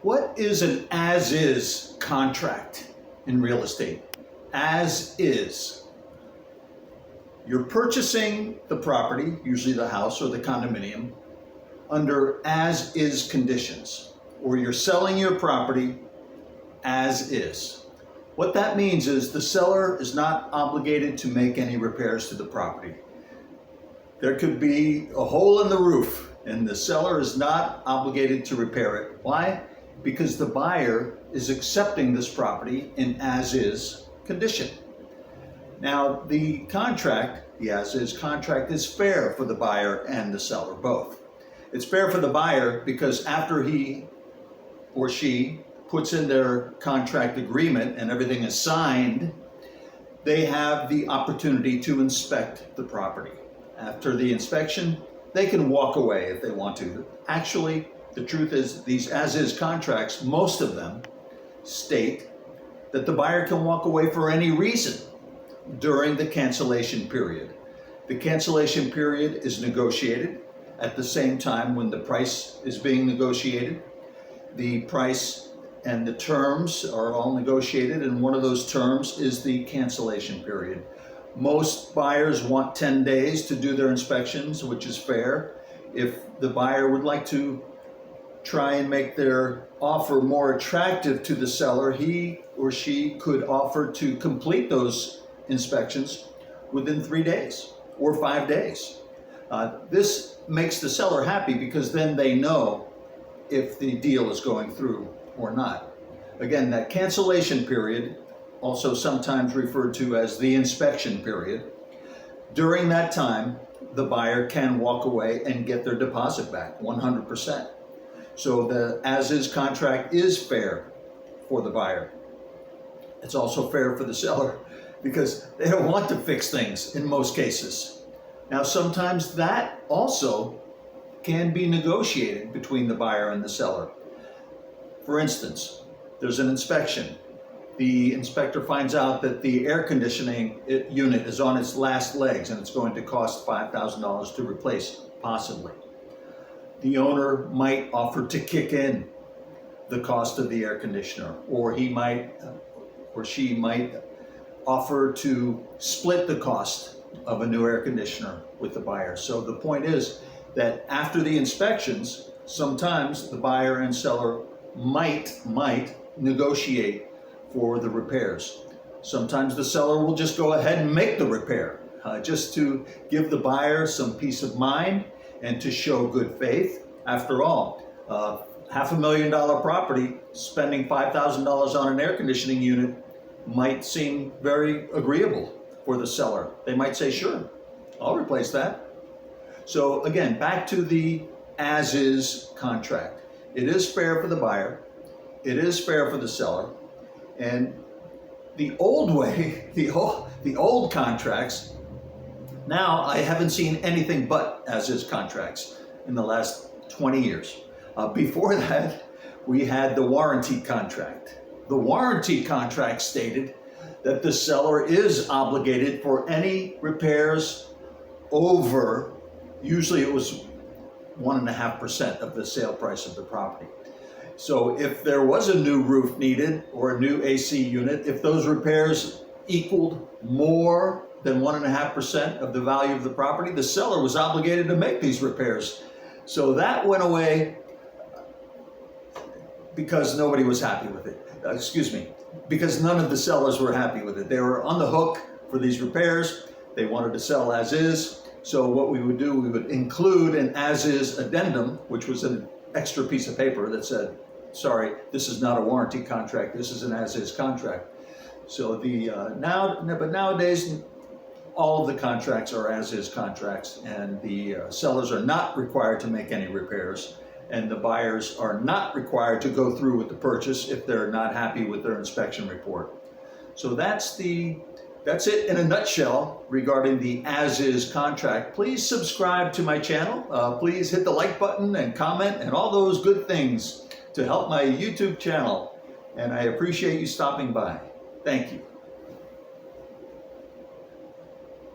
What is an as-is contract in real estate? As is. You're purchasing the property, usually the house or the condominium, under as-is conditions, or you're selling your property as is. What that means is the seller is not obligated to make any repairs to the property. There could be a hole in the roof and the seller is not obligated to repair it. Why? Because the buyer is accepting this property in as-is condition. Now, the contract, the as-is contract, is fair for the buyer and the seller, both. It's fair for the buyer because after he or she puts in their contract agreement and everything is signed, they have the opportunity to inspect the property. After the inspection, they can walk away if they want to. Actually, the truth is these as-is contracts, most of them state that the buyer can walk away for any reason during the cancellation period. The cancellation period is negotiated at the same time when the price is being negotiated. The price and the terms are all negotiated, and one of those terms is the cancellation period. Most buyers want 10 days to do their inspections, which is fair. If the buyer would like to try and make their offer more attractive to the seller, he or she could offer to complete those inspections within 3 days or 5 days. This makes the seller happy because then they know if the deal is going through or not. Again, that cancellation period, also sometimes referred to as the inspection period, during that time, the buyer can walk away and get their deposit back 100%. So the as-is contract is fair for the buyer. It's also fair for the seller because they don't want to fix things in most cases. Now, sometimes that also can be negotiated between the buyer and the seller. For instance, there's an inspection. The inspector finds out that the air conditioning unit is on its last legs and it's going to cost $5,000 to replace, possibly. The owner might offer to kick in the cost of the air conditioner, or he might, or she might offer to split the cost of a new air conditioner with the buyer. So the point is that after the inspections, sometimes the buyer and seller might negotiate for the repairs. Sometimes the seller will just go ahead and make the repair, just to give the buyer some peace of mind and to show good faith. After all, $500,000 property, spending $5,000 on an air conditioning unit might seem very agreeable for the seller. They might say, sure, I'll replace that. So again, back to the as-is contract. It is fair for the buyer. It is fair for the seller. And the old way, the old contracts, now I haven't seen anything but as-is contracts in the last 20 years. Before that, we had the warranty contract. The warranty contract stated that the seller is obligated for any repairs over, usually it was 1.5% of the sale price of the property. So if there was a new roof needed or a new AC unit, if those repairs equaled more than 1.5% of the value of the property, the seller was obligated to make these repairs. So that went away because nobody was happy with it. Because none of the sellers were happy with it. They were on the hook for these repairs. They wanted to sell as is. So what we would do, we would include an as-is addendum, which was an extra piece of paper that said, sorry, this is not a warranty contract, this is an as-is contract. So but nowadays, all of the contracts are as-is contracts, and the sellers are not required to make any repairs, and the buyers are not required to go through with the purchase if they're not happy with their inspection report. So that's it in a nutshell regarding the as-is contract. Please subscribe to my channel. Please hit the like button and comment and all those good things to help my YouTube channel. And I appreciate you stopping by. Thank you.